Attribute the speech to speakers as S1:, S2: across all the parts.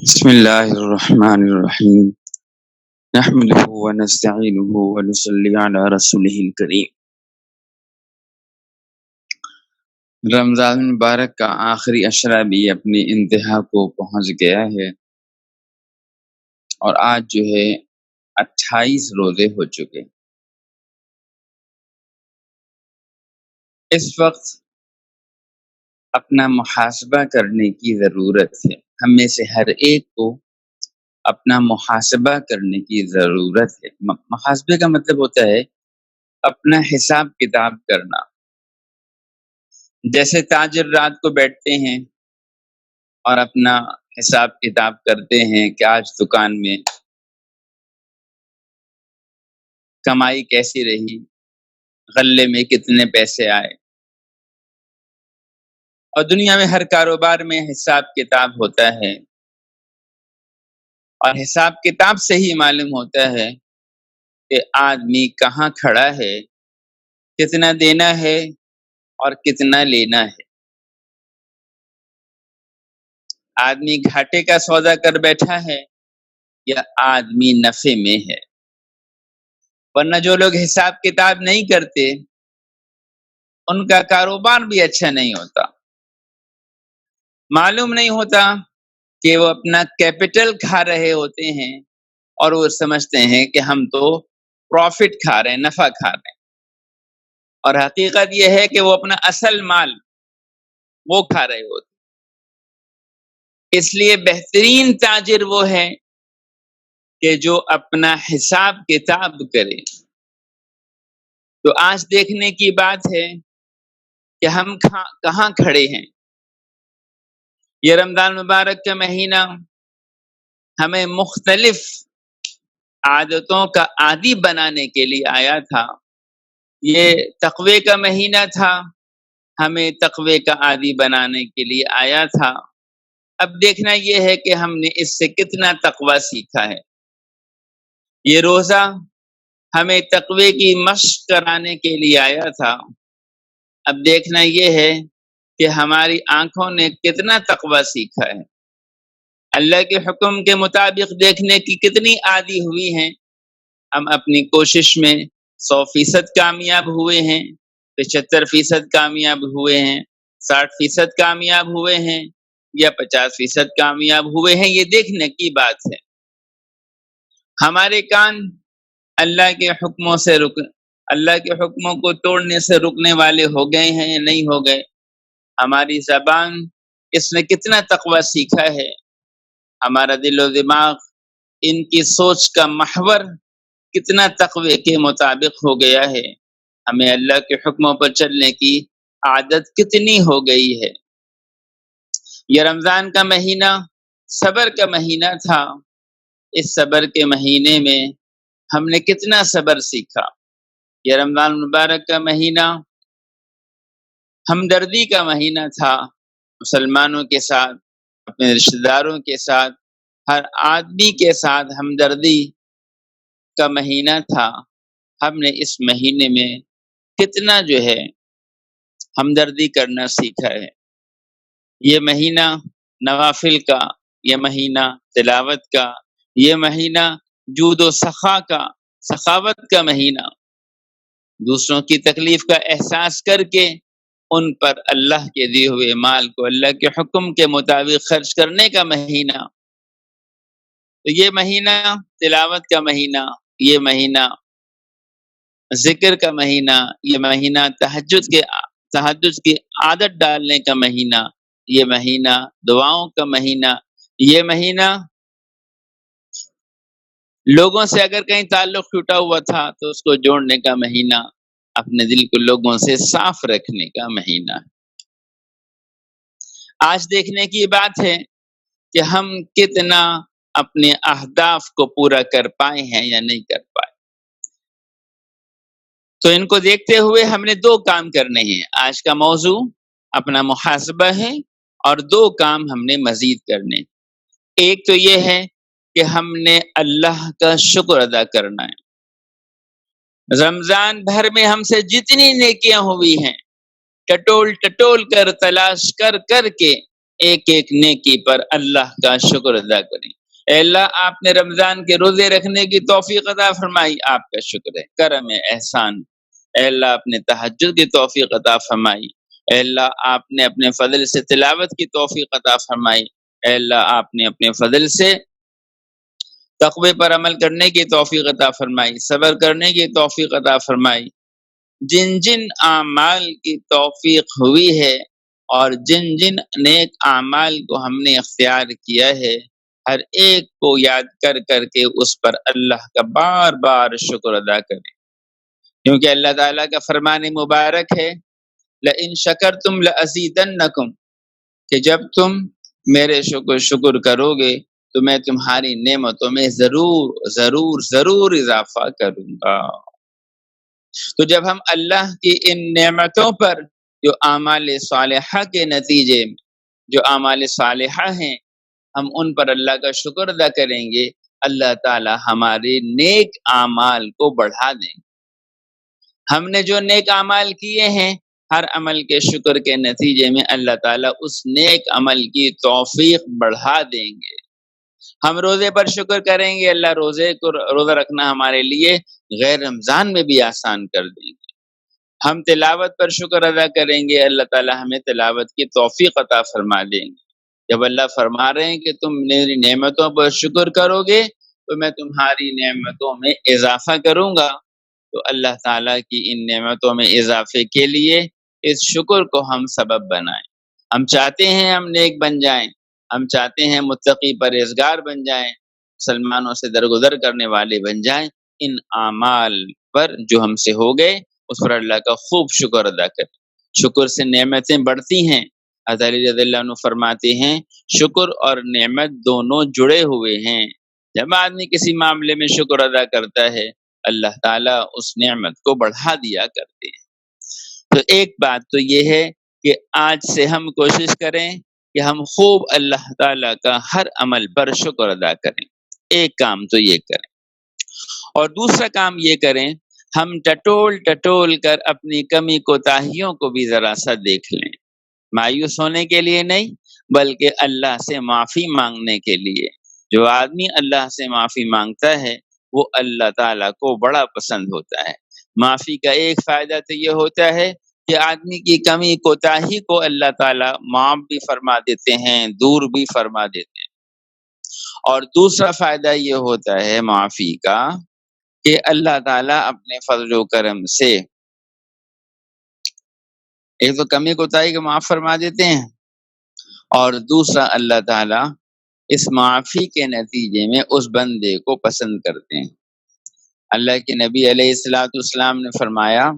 S1: بسم اللہ الرحمن الرحیم نحمده ونستعینه ونصلی علی رسولہ الکریم۔ رمضان مبارک کا آخری عشرہ بھی اپنی انتہا کو پہنچ گیا ہے اور آج جو ہے 28 روزے ہو چکے۔ اس وقت اپنا محاسبہ کرنے کی ضرورت ہے، ہم میں سے ہر ایک کو اپنا محاسبہ کرنے کی ضرورت ہے۔ محاسبے کا مطلب ہوتا ہے اپنا حساب کتاب کرنا۔ جیسے تاجر رات کو بیٹھتے ہیں اور اپنا حساب کتاب کرتے ہیں کہ آج دکان میں کمائی کیسی رہی، غلے میں کتنے پیسے آئے، اور دنیا میں ہر کاروبار میں حساب کتاب ہوتا ہے، اور حساب کتاب سے ہی معلوم ہوتا ہے کہ آدمی کہاں کھڑا ہے، کتنا دینا ہے اور کتنا لینا ہے۔ آدمی گھاٹے کا سودا کر بیٹھا ہے یا آدمی نفع میں ہے۔ ورنہ جو لوگ حساب کتاب نہیں کرتے ان کا کاروبار بھی اچھا نہیں ہوتا، معلوم نہیں ہوتا کہ وہ اپنا کیپٹل کھا رہے ہوتے ہیں اور وہ سمجھتے ہیں کہ ہم تو پروفٹ کھا رہے ہیں، نفع کھا رہے ہیں، اور حقیقت یہ ہے کہ وہ اپنا اصل مال وہ کھا رہے ہوتے۔ اس لیے بہترین تاجر وہ ہے کہ جو اپنا حساب کتاب کرے۔ تو آج دیکھنے کی بات ہے کہ ہم کہاں کھڑے ہیں۔ یہ رمضان مبارک کا مہینہ ہمیں مختلف عادتوں کا عادی بنانے کے لیے آیا تھا۔ یہ تقوی کا مہینہ تھا، ہمیں تقوی کا عادی بنانے کے لیے آیا تھا۔ اب دیکھنا یہ ہے کہ ہم نے اس سے کتنا تقوی سیکھا ہے۔ یہ روزہ ہمیں تقوی کی مشق کرانے کے لیے آیا تھا۔ اب دیکھنا یہ ہے کہ ہماری آنکھوں نے کتنا تقوی سیکھا ہے، اللہ کے حکم کے مطابق دیکھنے کی کتنی عادی ہوئی ہیں۔ ہم اپنی کوشش میں 100% کامیاب ہوئے ہیں، 75% کامیاب ہوئے ہیں، 60% کامیاب ہوئے ہیں یا 50% کامیاب ہوئے ہیں، یہ دیکھنے کی بات ہے۔ ہمارے کان اللہ کے حکموں سے اللہ کے حکموں کو توڑنے سے رکنے والے ہو گئے ہیں یا نہیں ہو گئے؟ ہماری زبان اس نے کتنا تقوی سیکھا ہے؟ ہمارا دل و دماغ، ان کی سوچ کا محور کتنا تقوی کے مطابق ہو گیا ہے؟ ہمیں اللہ کے حکموں پر چلنے کی عادت کتنی ہو گئی ہے؟ یہ رمضان کا مہینہ صبر کا مہینہ تھا۔ اس صبر کے مہینے میں ہم نے کتنا صبر سیکھا۔ یہ رمضان مبارک کا مہینہ ہمدردی کا مہینہ تھا، مسلمانوں کے ساتھ، اپنے رشتہ داروں کے ساتھ، ہر آدمی کے ساتھ ہمدردی کا مہینہ تھا۔ ہم نے اس مہینے میں کتنا جو ہے ہمدردی کرنا سیکھا ہے۔ یہ مہینہ نوافل کا، یہ مہینہ تلاوت کا، یہ مہینہ جود و سخا کا، سخاوت کا مہینہ، دوسروں کی تکلیف کا احساس کر کے ان پر اللہ کے دیے ہوئے مال کو اللہ کے حکم کے مطابق خرچ کرنے کا مہینہ۔ تو یہ مہینہ تلاوت کا مہینہ، یہ مہینہ ذکر کا مہینہ، یہ مہینہ تہجد کی عادت ڈالنے کا مہینہ، یہ مہینہ دعاؤں کا مہینہ، یہ مہینہ لوگوں سے اگر کہیں تعلق ٹوٹا ہوا تھا تو اس کو جوڑنے کا مہینہ، اپنے دل کو لوگوں سے صاف رکھنے کا مہینہ۔ آج دیکھنے کی بات ہے کہ ہم کتنا اپنے اہداف کو پورا کر پائے ہیں یا نہیں کر پائے۔ تو ان کو دیکھتے ہوئے ہم نے 2 کام کرنے ہیں۔ آج کا موضوع اپنا محاسبہ ہے اور 2 کام ہم نے مزید کرنے۔ ایک تو یہ ہے کہ ہم نے اللہ کا شکر ادا کرنا ہے۔ رمضان بھر میں ہم سے جتنی نیکیاں ہوئی ہیں، ٹٹول کر تلاش کر کے ایک ایک نیکی پر اللہ کا شکر ادا کریں۔ اے اللہ آپ نے رمضان کے روزے رکھنے کی توفیق عطا فرمائی، آپ کا شکر ہے، کرم ہے، احسان۔ اے اللہ آپ نے تہجد کی توفیق عطا فرمائی، اے اللہ آپ نے اپنے فضل سے تلاوت کی توفیق عطا فرمائی، اے اللہ آپ نے اپنے فضل سے تقوی پر عمل کرنے کی توفیق عطا فرمائی، صبر کرنے کی توفیق عطا فرمائی۔ جن جن اعمال کی توفیق ہوئی ہے اور جن جن نیک اعمال کو ہم نے اختیار کیا ہے، ہر ایک کو یاد کر کر کے اس پر اللہ کا بار بار شکر ادا کریں، کیونکہ اللہ تعالیٰ کا فرمان مبارک ہے، لئن شکرتم لازیدنکم، کہ جب تم میرے شکر کرو گے تو میں تمہاری نعمتوں میں ضرور ضرور ضرور اضافہ کروں گا۔ تو جب ہم اللہ کی ان نعمتوں پر جو اعمال صالحہ کے نتیجے جو اعمال صالحہ ہیں، ہم ان پر اللہ کا شکر ادا کریں گے، اللہ تعالی ہمارے نیک اعمال کو بڑھا دیں گے۔ ہم نے جو نیک اعمال کیے ہیں، ہر عمل کے شکر کے نتیجے میں اللہ تعالیٰ اس نیک عمل کی توفیق بڑھا دیں گے۔ ہم روزے پر شکر کریں گے، اللہ روزہ رکھنا ہمارے لیے غیر رمضان میں بھی آسان کر دیں گے۔ ہم تلاوت پر شکر ادا کریں گے، اللہ تعالیٰ ہمیں تلاوت کی توفیق عطا فرما دیں گے۔ جب اللہ فرما رہے ہیں کہ تم میری نعمتوں پر شکر کرو گے تو میں تمہاری نعمتوں میں اضافہ کروں گا، تو اللہ تعالیٰ کی ان نعمتوں میں اضافے کے لیے اس شکر کو ہم سبب بنائیں۔ ہم چاہتے ہیں ہم نیک بن جائیں، ہم چاہتے ہیں متقی پرہیزگار بن جائیں، مسلمانوں سے درگزر کرنے والے بن جائیں۔ ان اعمال پر جو ہم سے ہو گئے اس پر اللہ کا خوب شکر ادا کریں۔ شکر سے نعمتیں بڑھتی ہیں۔ حضرت علی رضی اللہ عنہ فرماتے ہیں شکر اور نعمت دونوں جڑے ہوئے ہیں۔ جب آدمی کسی معاملے میں شکر ادا کرتا ہے، اللہ تعالیٰ اس نعمت کو بڑھا دیا کرتے ہیں۔ تو ایک بات تو یہ ہے کہ آج سے ہم کوشش کریں کہ ہم خوب اللہ تعالیٰ کا ہر عمل پر شکر ادا کریں۔ ایک کام تو یہ کریں، اور دوسرا کام یہ کریں ہم ٹٹول کر اپنی کمی کوتاہیوں کو بھی ذرا سا دیکھ لیں، مایوس ہونے کے لیے نہیں بلکہ اللہ سے معافی مانگنے کے لیے۔ جو آدمی اللہ سے معافی مانگتا ہے وہ اللہ تعالیٰ کو بڑا پسند ہوتا ہے۔ معافی کا ایک فائدہ تو یہ ہوتا ہے کہ آدمی کی کمی کوتاہی کو اللہ تعالیٰ معاف بھی فرما دیتے ہیں، دور بھی فرما دیتے ہیں۔ اور دوسرا فائدہ یہ ہوتا ہے معافی کا کہ اللہ تعالیٰ اپنے فضل و کرم سے ایک تو کمی کوتاہی کو معاف فرما دیتے ہیں، اور دوسرا اللہ تعالیٰ اس معافی کے نتیجے میں اس بندے کو پسند کرتے ہیں۔ اللہ کے نبی علیہ السلام نے فرمایا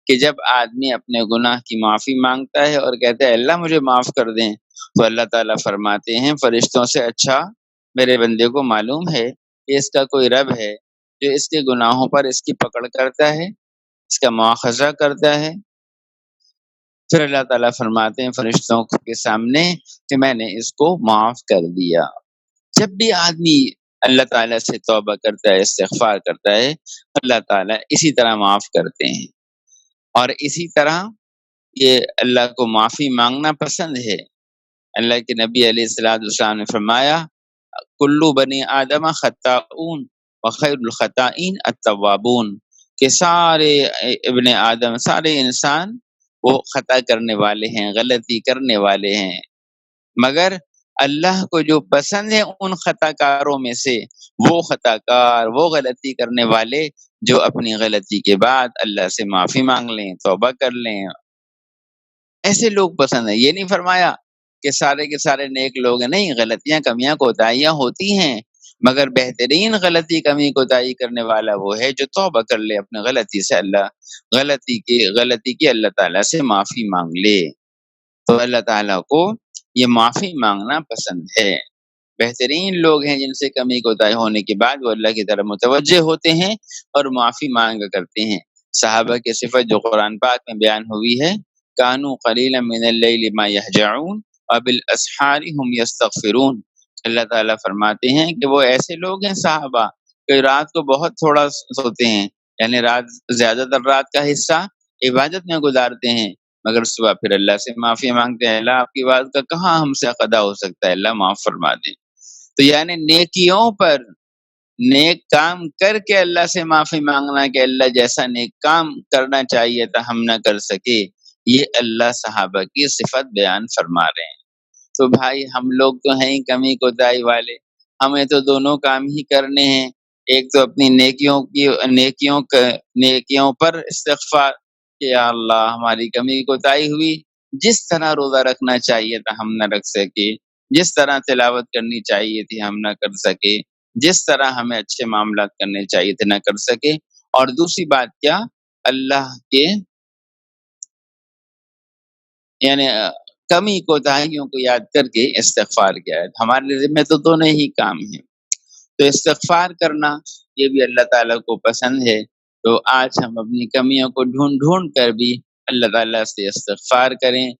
S1: کہ جب آدمی اپنے گناہ کی معافی مانگتا ہے اور کہتا ہے اللہ مجھے معاف کر دیں، تو اللہ تعالیٰ فرماتے ہیں فرشتوں سے اچھا میرے بندے کو معلوم ہے کہ اس کا کوئی رب ہے جو اس کے گناہوں پر اس کی پکڑ کرتا ہے، اس کا مواخذہ کرتا ہے۔ پھر اللہ تعالیٰ فرماتے ہیں فرشتوں کے سامنے کہ میں نے اس کو معاف کر دیا۔ جب بھی آدمی اللہ تعالیٰ سے توبہ کرتا ہے، استغفار کرتا ہے، اللہ تعالیٰ اسی طرح معاف کرتے ہیں۔ اور اسی طرح یہ اللہ کو معافی مانگنا پسند ہے۔ اللہ کے نبی علیہ السلام نے فرمایا کلو بنی آدم خطاؤن وخیر الخطائین التوابون، کہ سارے ابن آدم، سارے انسان وہ خطا کرنے والے ہیں، غلطی کرنے والے ہیں، مگر اللہ کو جو پسند ہے ان خطا کاروں میں سے وہ خطا کار، وہ غلطی کرنے والے جو اپنی غلطی کے بعد اللہ سے معافی مانگ لیں، توبہ کر لیں، ایسے لوگ پسند ہیں۔ یہ نہیں فرمایا کہ سارے کے سارے نیک لوگ ہیں، نہیں، غلطیاں کمیاں کوتاہیاں ہوتی ہیں، مگر بہترین غلطی کمی کوتاہی کرنے والا وہ ہے جو توبہ کر لے اپنے غلطی سے، غلطی کی اللہ تعالیٰ سے معافی مانگ لے۔ تو اللہ تعالیٰ کو یہ معافی مانگنا پسند ہے۔ بہترین لوگ ہیں جن سے کمی کوتاہی ہونے کے بعد وہ اللہ کی طرف متوجہ ہوتے ہیں اور معافی مانگا کرتے ہیں۔ صحابہ کی صفت جو قرآن پاک میں بیان ہوئی ہے، کانوا قلیلا من اللیل ما یہجعون وبالاسحار هم یستغفرون، اللہ تعالیٰ فرماتے ہیں کہ وہ ایسے لوگ ہیں صحابہ کہ رات کو بہت تھوڑا سوتے ہیں، یعنی زیادہ تر رات کا حصہ عبادت میں گزارتے ہیں، مگر صبح پھر اللہ سے معافی مانگتے ہیں، اللہ آپ کی بات کا کہاں ہم سے قضا ہو سکتا ہے، اللہ معاف فرما دیں۔ تو یعنی نیکیوں پر نیک کام کر کے اللہ سے معافی مانگنا کہ اللہ جیسا نیک کام کرنا چاہیے تھا ہم نہ کر سکے، یہ اللہ صحابہ کی صفت بیان فرما رہے ہیں۔ تو بھائی ہم لوگ تو ہیں ہی کمی کوتاہی والے، ہمیں تو دونوں کام ہی کرنے ہیں، ایک تو اپنی نیکیوں پر استغفار کہ یا اللہ ہماری کمی کوتاہی ہوئی، جس طرح روزہ رکھنا چاہیے تھا ہم نہ رکھ سکے، جس طرح تلاوت کرنی چاہیے تھی ہم نہ کر سکے، جس طرح ہمیں اچھے معاملات کرنے چاہیے تھے نہ کر سکے، اور دوسری بات کیا، اللہ کے یعنی کمی کوتاہیوں کو یاد کر کے استغفار کیا ہے۔ ہمارے ذمہ تو دونوں ہی کام ہیں، تو استغفار کرنا یہ بھی اللہ تعالیٰ کو پسند ہے۔ تو آج ہم اپنی کمیوں کو ڈھونڈ ڈھونڈ کر بھی اللہ تعالیٰ سے استغفار کریں۔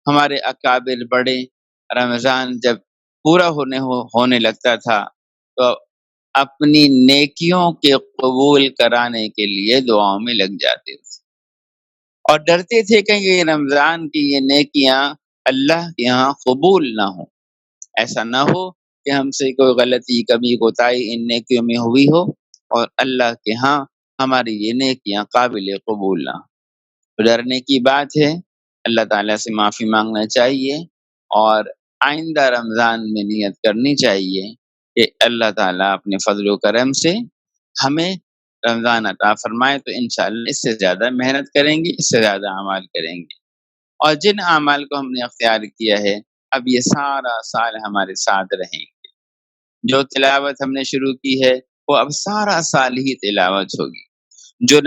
S1: ہمارے اکابر بڑے رمضان جب پورا ہونے لگتا تھا تو اپنی نیکیوں کے قبول کرانے کے لیے دعاؤں میں لگ جاتے تھے اور ڈرتے تھے کہ یہ رمضان کی یہ نیکیاں اللہ کے یہاں قبول نہ ہوں، ایسا نہ ہو کہ ہم سے کوئی غلطی کمی کوتاہی ان نیکیوں میں ہوئی ہو اور اللہ کے ہاں ہماری یہ نیکیاں قابل قبول نہ ہوں۔ ڈرنے کی بات ہے، اللہ تعالیٰ سے معافی مانگنا چاہیے اور آئندہ رمضان میں نیت کرنی چاہیے کہ اللہ تعالیٰ اپنے فضل و کرم سے ہمیں رمضان عطا فرمائے، تو انشاءاللہ اس سے زیادہ محنت کریں گے، اس سے زیادہ اعمال کریں گے، اور جن اعمال کو ہم نے اختیار کیا ہے اب یہ سارا سال ہمارے ساتھ رہیں گے۔ جو تلاوت ہم نے شروع کی ہے وہ اب سارا سال ہی تلاوت ہوگی، جو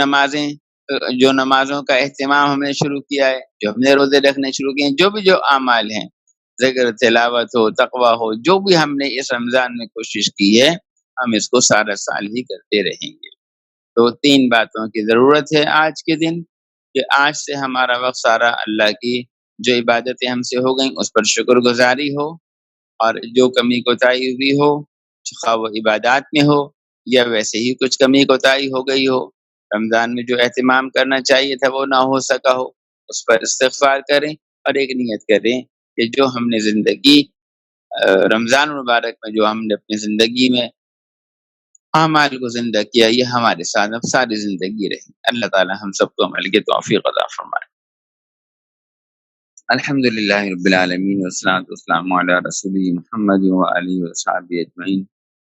S1: نمازوں کا اہتمام ہم نے شروع کیا ہے، جو ہم نے روزے رکھنے شروع کیے ہیں، جو اعمال ہیں، ذکر تلاوت ہو، تقویٰ ہو، جو بھی ہم نے اس رمضان میں کوشش کی ہے ہم اس کو سارا سال ہی کرتے رہیں گے۔ تو 3 باتوں کی ضرورت ہے آج کے دن، کہ آج سے ہمارا وقت سارا اللہ کی جو عبادتیں ہم سے ہو گئیں اس پر شکر گزاری ہو، اور جو کمی کوتاہی ہوئی ہو خواہ وہ عبادات میں ہو یا ویسے ہی کچھ کمی کوتاہی ہو گئی ہو، رمضان میں جو اہتمام کرنا چاہیے تھا وہ نہ ہو سکا ہو، اس پر استغفار کریں اور ایک نیت کریں کہ جو ہم نے زندگی رمضان مبارک میں جو ہم نے اپنی زندگی میں اعمال کو زندہ کیا یہ ہمارے ساتھ اب ساری زندگی رہی۔ اللہ تعالی ہم سب کو عمل کی توفیق عطا فرمائے۔ الحمد للہ رب العالمین والصلاة والسلام علی رسول محمد وآلہ وصحبہ اجمعین۔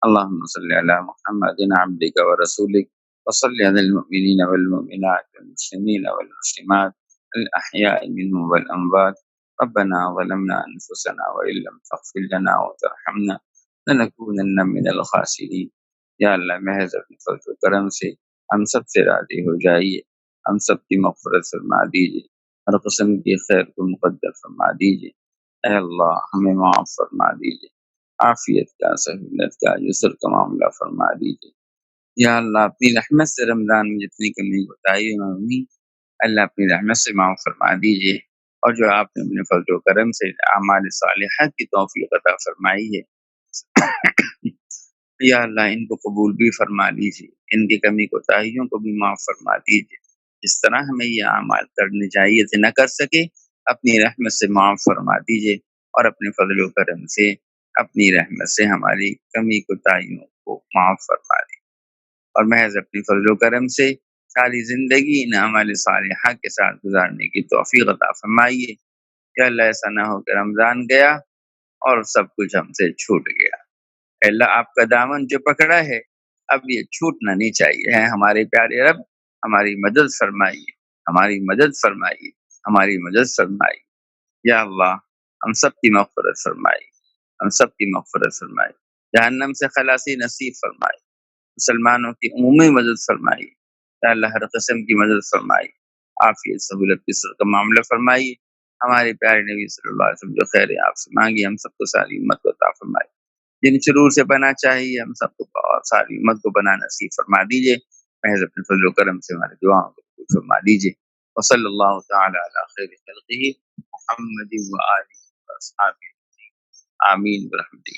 S1: اللہم صلی علی محمد عبدک ورسولک وصلی علی المؤمنین والمؤمنات والمسلمین والمسلمات الاحیاء منهم والاموات ربنا ظلمنا انفسنا وان لم تغفر لنا وترحمنا لنکونن من الخاسرین۔ یا اللہ محض اپنے فضل و کرم سے ہم سب سے راضی ہو جائیے، ہم سب کی مغفرت فرما دیجیے، ہر قسم کی خیر کو مقدر فرما دیجیے۔ اے اللہ ہمیں معاف فرما دیجیے، عافیت کا، سہولت کا، یسر کا معاملہ فرما دیجیے۔ یا اللہ اپنی رحمت سے رمضان میں جتنی کمی کوتاہی ہوئی اللہ اپنی رحمت سے معاف فرما دیجیے، اور جو آپ نے اپنے فضل و کرم سے اعمال صالحات کی توفیق عطا فرمائی ہے یا اللہ ان کو قبول بھی فرما دیجیے، ان کی کمی کوتاہیوں کو بھی معاف فرما دیجیے، جس طرح ہمیں یہ اعمال کرنے چاہیے تھے نہ کر سکے اپنی رحمت سے معاف فرما دیجیے، اور اپنے فضل و کرم سے اپنی رحمت سے ہماری کمی کوتاہیوں کو معاف فرما دیجیے، اور محض اپنی فضل و کرم سے ساری زندگی ان اعمال صالحہ کے ساتھ گزارنے کی توفیق عطا فرمائیے۔ یا اللہ ایسا نہ ہو کہ رمضان گیا اور سب کچھ ہم سے چھوٹ گیا۔ اے اللہ آپ کا دامن جو پکڑا ہے اب یہ چھوٹنا نہیں چاہیے ہے، ہمارے پیارے رب ہماری مدد فرمائیے، ہماری مدد فرمائیے، ہماری مدد فرمائیے۔ یا اللہ ہم سب کی مغفرت فرمائیے، ہم سب کی مغفرت فرمائیے، جہنم سے خلاصی نصیب فرمائیے، مسلمانوں کی عمومی مدد فرمائیے، یا اللہ ہر قسم کی مدد فرمائیے، عافیت سہولت کی سر کا معاملہ فرمائیے۔ ہمارے پیارے نبی صلی اللہ علیہ وسلم جو خیر آپ سے مانگی ہم سب کو ساری امت کو عطا فرمائیے، جن شرور سے بنا چاہیے ہم سب کو ساری امت کو بنا نصیب فرما دیجیے، محض اپنے فضل و کرم سے ہماری دعاؤں کو قبول فرما دیجیے۔ وصلی اللہ تعالی علی خیر خلقہ محمد وآلہ وصحبہ آمین برحمتہ۔